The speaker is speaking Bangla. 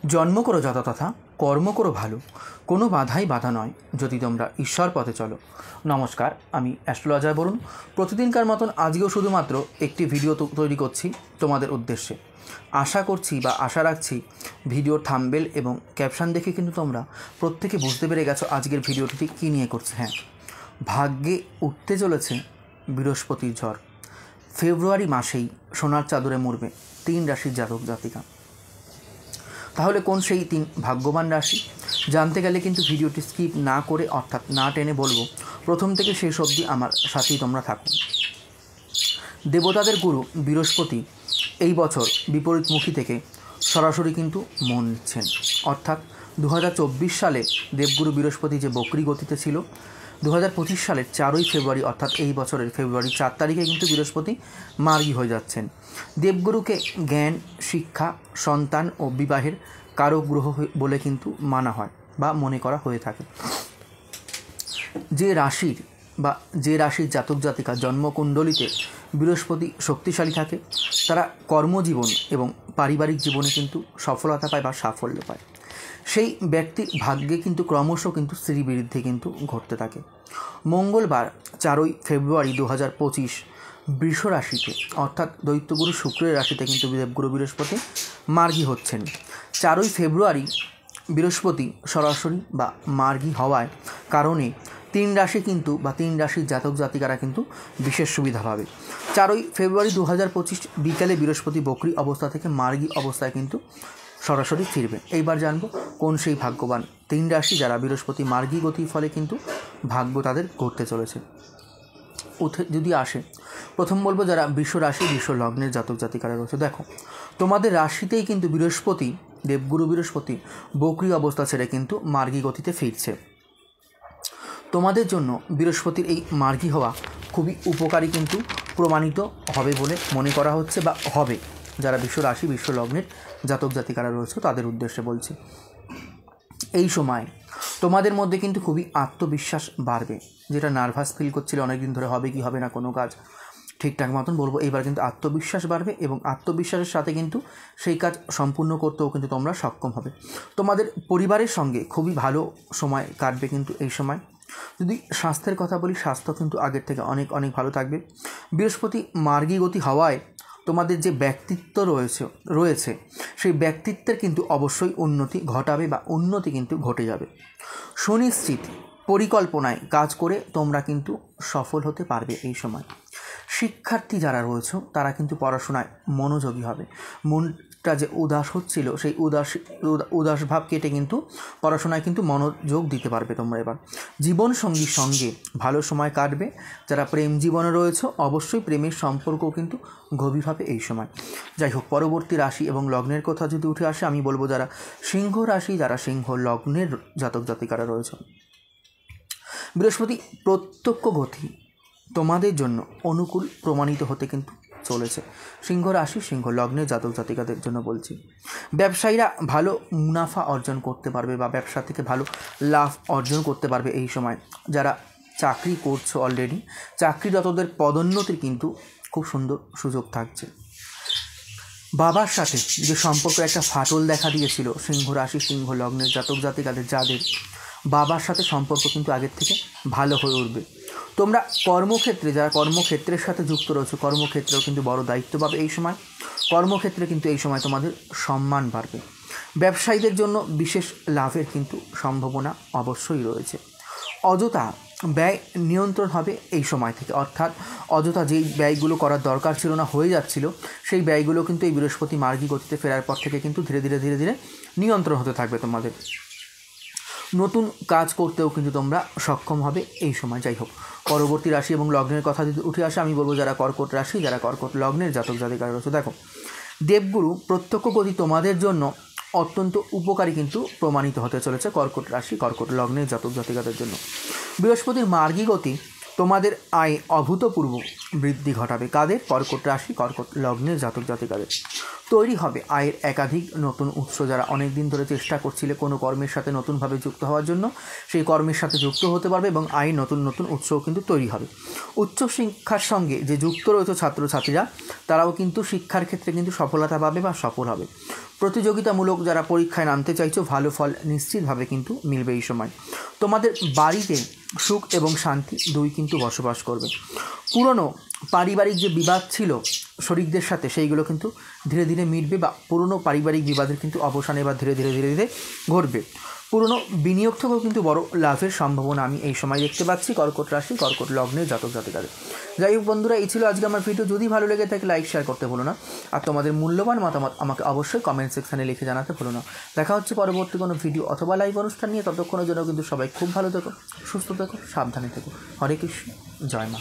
জন্ম করো যত তথা কর্ম করো ভালো, কোনো বাধাই বাধা নয় যদি তোমরা ঈশ্বর পথে চলো। নমস্কার, আমি অ্যাস্ট্রোলজার বরুণ। প্রতিদিনকার মতন আজকেও শুধুমাত্র একটি ভিডিও তৈরি করছি তোমাদের উদ্দেশ্যে। আশা করছি বা আশা রাখছি ভিডিওর থাম্বনেল এবং ক্যাপশন দেখে কিন্তু তোমরা প্রত্যেকে বুঝতে পেরে গেছো আজকের ভিডিওটি কী নিয়ে করছে। হ্যাঁ, ভাগ্যে উঠতে চলেছে বৃহস্পতির ঝড়। ফেব্রুয়ারি মাসেই সোনার চাদরে মরবে 3 রাশির জাতক জাতিকা। তাহলে কোন সেই 3 ভাগ্যবান রাশি জানতে গেলে কিন্তু ভিডিওটি স্কিপ না করে অর্থাৎ না টেনে বলবো, প্রথম থেকে শেষ অবধি আমার সাথেই তোমরা থাকুন। দেবতাদের গুরু বৃহস্পতি এই বছর বিপরীতমুখী থেকে সরাসরি কিন্তু মন নিচ্ছেন, অর্থাৎ 2024 সালে দেবগুরু বৃহস্পতি যে বক্রী গতিতে ছিল, 2025 সালের 4ই ফেব্রুয়ারি অর্থাৎ এই বছরের ফেব্রুয়ারি 4 তারিখে কিন্তু বৃহস্পতি মার্গী হয়ে যাচ্ছেন। দেবগুরুকে জ্ঞান, শিক্ষা, সন্তান ও বিবাহের কারক গ্রহ বলে কিন্তু মানা হয় বা মনে করা হয়ে থাকে। যে রাশির জাতক জাতিকা জন্মকুণ্ডলিতে বৃহস্পতি শক্তিশালী থাকে, তারা কর্মজীবন এবং পারিবারিক জীবনে কিন্তু সফলতা পায় বা সাফল্য পায়। সেই ব্যক্তির ভাগ্যে কিন্তু ক্রমশ কিন্তু শ্রীবৃদ্ধি কিন্তু ঘটতে থাকে। মঙ্গলবার 4ই ফেব্রুয়ারি 2025 বৃষ রাশিতে অর্থাৎ দৈত্যগুরু শুক্রের রাশিতে কিন্তু দেবগুরু বৃহস্পতি মার্গী হচ্ছেন। 4ই ফেব্রুয়ারি বৃহস্পতি সরাসরি বা মার্গী হওয়ার কারণে 3 রাশি কিন্তু বা 3 রাশির জাতক জাতিকারা কিন্তু বিশেষ সুবিধা পাবে। 4ই ফেব্রুয়ারি 2025 বিকালে বৃহস্পতি বক্রী অবস্থা থেকে মার্গী অবস্থায় কিন্তু সরাসরি ফিরবে। এইবার জানবো কোন সেই ভাগ্যবান 3 রাশি যারা বৃহস্পতি মার্গী গতির ফলে কিন্তু ভাগ্য তাদের ঘটতে চলেছে। যদি আসে, প্রথম বলবো যারা বৃষ রাশি বৃষ লগ্নের জাতক জাতিকারা রয়েছে। দেখো, তোমাদের রাশিতেই কিন্তু বৃহস্পতি, দেবগুরু বৃহস্পতি বক্রী অবস্থা ছেড়ে কিন্তু মার্গী গতিতে ফিরছে। তোমাদের জন্য বৃহস্পতির এই মার্গী হওয়া খুবই উপকারী কিন্তু প্রমাণিত হবে বলে মনে করা হচ্ছে বা হবে। যারা বিশ্ব রাশি বিশ্ব লগ্নের জাতক জাতিকারা রয়েছে তাদের উদ্দেশ্যে বলছি, এই সময় তোমাদের মধ্যে কিন্তু খুবই আত্মবিশ্বাস বাড়বে। যেটা নার্ভাস ফিল করছিল অনেকদিন ধরে, হবে কি হবে না কোনো কাজ ঠিকঠাক মতন, বলবো এইবার কিন্তু আত্মবিশ্বাস বাড়বে এবং আত্মবিশ্বাসের সাথে কিন্তু সেই কাজ সম্পূর্ণ করতেও কিন্তু তোমরা সক্ষম হবে। তোমাদের পরিবারের সঙ্গে খুবই ভালো সময় কাটবে কিন্তু এই সময়। যদি স্বাস্থ্যের কথা বলি, স্বাস্থ্য কিন্তু আগের থেকে অনেক অনেক ভালো থাকবে। বৃহস্পতি মার্গী গতি হওয়ায় তোমাদের যে ব্যক্তিত্ব রয়েছে সেই ব্যক্তিত্বের কিন্তু অবশ্যই উন্নতি ঘটাবে বা উন্নতি কিন্তু ঘটে যাবে। সুনিশ্চিত পরিকল্পনায় কাজ করে তোমরা কিন্তু সফল হতে পারবে এই সময়। শিক্ষার্থী যারা রয়েছে তারা কিন্তু পড়াশোনায় মনোযোগী হবে। মনটা যে উদাস হচ্ছিল সেই উদাস ভাব কেটে কিন্তু পড়াশোনায় কিন্তু মনোযোগ দিতে পারবে তোমরা এবার। জীবনসঙ্গীর সঙ্গে ভালো সময় কাটবে। যারা প্রেম জীবনে রয়েছে অবশ্যই প্রেমের সম্পর্কও কিন্তু গভীর হবে এই সময়। যাই হোক, পরবর্তী রাশি এবং লগ্নের কথা যদি উঠে আসে, আমি বলবো যারা সিংহ রাশি, যারা সিংহ লগ্নের জাতক জাতিকারা রয়েছে, বৃহস্পতি প্রত্যক্ষ গতি তোমাদের জন্য অনুকূল প্রমাণিত হতে কিন্তু চলেছে। সিংহ রাশি সিংহ লগ্নের জাতক জাতিকাদের জন্য বলছি, ব্যবসায়ীরা ভালো মুনাফা অর্জন করতে পারবে বা ব্যবসা থেকে ভালো লাভ অর্জন করতে পারবে এই সময়। যারা চাকরি করছো অলরেডি, চাকরিরতদের পদোন্নতির কিন্তু খুব সুন্দর সুযোগ থাকছে। বাবার সাথে যে সম্পর্ক একটা ফাটল দেখা দিয়েছিল সিংহ রাশি সিংহ লগ্নের জাতক জাতিকাদের, যাদের বাবার সাথে সম্পর্ক কিন্তু আগের থেকে ভালো হয়ে উঠবে। তোমরা কর্মক্ষেত্রে, যারা কর্মক্ষেত্রের সাথে যুক্ত রয়েছে, কর্মক্ষেত্রেও কিন্তু বড় দায়িত্ব পাবে এই সময়। কর্মক্ষেত্রে কিন্তু এই সময় তোমাদের সম্মান বাড়বে। ব্যবসায়ীদের জন্য বিশেষ লাভের কিন্তু সম্ভাবনা অবশ্যই রয়েছে। অযথা ব্যয় নিয়ন্ত্রণ হবে এই সময় থেকে, অর্থাৎ অযথা যেই ব্যয়গুলো করার দরকার ছিল না হয়ে যাচ্ছিল, সেই ব্যয়গুলো কিন্তু এই বৃহস্পতি মার্গী গতিতে ফেরার পর থেকে কিন্তু ধীরে ধীরে নিয়ন্ত্রণ হতে থাকবে তোমাদের। নতুন কাজ করতেও কিন্তু তোমরা সক্ষম হবে এই সময়। যাই হোক, পরবর্তী রাশি এবং লগ্নের কথা যদি উঠে আসে, আমি বলবো যারা কর্কট রাশি, যারা কর্কট লগ্নের জাতক জাতিকারা রয়েছে। দেখো, দেবগুরু প্রত্যক্ষ গতি তোমাদের জন্য অত্যন্ত উপকারী কিন্তু প্রমাণিত হতে চলেছে কর্কট রাশি কর্কট লগ্নের জাতক জাতিকাদের জন্য। বৃহস্পতির মার্গী গতি তোমাদের আয় অভূতপূর্ব বৃদ্ধি ঘটাবে। কাদের? কর্কট রাশি কর্কট লগ্নের জাতক জাতিকাদের। তৈরি হবে আয়ের একাধিক নতুন উৎস। যারা অনেক দিন ধরে চেষ্টা করছিলে কোনো কর্মের সাথে নতুনভাবে যুক্ত হওয়ার জন্য, সেই কর্মের সাথে যুক্ত হতে পারবে এবং আয়ের নতুন উৎসও কিন্তু তৈরি হবে। উচ্চশিক্ষার সঙ্গে যে যুক্ত রয়েছে ছাত্রছাত্রীরা, তারাও কিন্তু শিক্ষার ক্ষেত্রে কিন্তু সফলতা পাবে বা সফল হবে। প্রতিযোগিতামূলক যারা পরীক্ষায় নামতে চাইছো, ভালো ফল নিশ্চিতভাবে কিন্তু মিলবে এই সময়। তোমাদের বাড়িতে সুখ এবং শান্তি দুই কিন্তু বসবাস করবে। পুরনো পারিবারিক যে বিবাদ ছিল শরিকদের সাথে, সেইগুলো কিন্তু ধীরে ধীরে মিটবে, বা পুরনো পারিবারিক বিবাদের কিন্তু অবসান এবার ধীরে ধীরে ধীরে ধীরে ঘটবে। পুরনো বিনিয়োগ থেকেও কিন্তু বড় লাভের সম্ভাবনা আমি এই সময় দেখতে পাচ্ছি কর্কট রাশি, কর্কট লগ্নের জাতক জাতিকাদের। যাই হোক বন্ধুরা, এই ছিল আজকে আমার ভিডিও। যদি ভালো লেগে থাকে লাইক শেয়ার করতে ভুলো না, আর তোমাদের মূল্যবান মতামত আমাকে অবশ্যই কমেন্ট সেকশানে লিখে জানাতে ভুলো না। দেখা হচ্ছে পরবর্তী কোনো ভিডিও অথবা লাইভ অনুষ্ঠান নিয়ে। ততক্ষণের জন্য কিন্তু সবাই খুব ভালো থেকো, সুস্থ থেকো, সাবধানে থেকো। হরে কৃষ্ণ, জয় মা।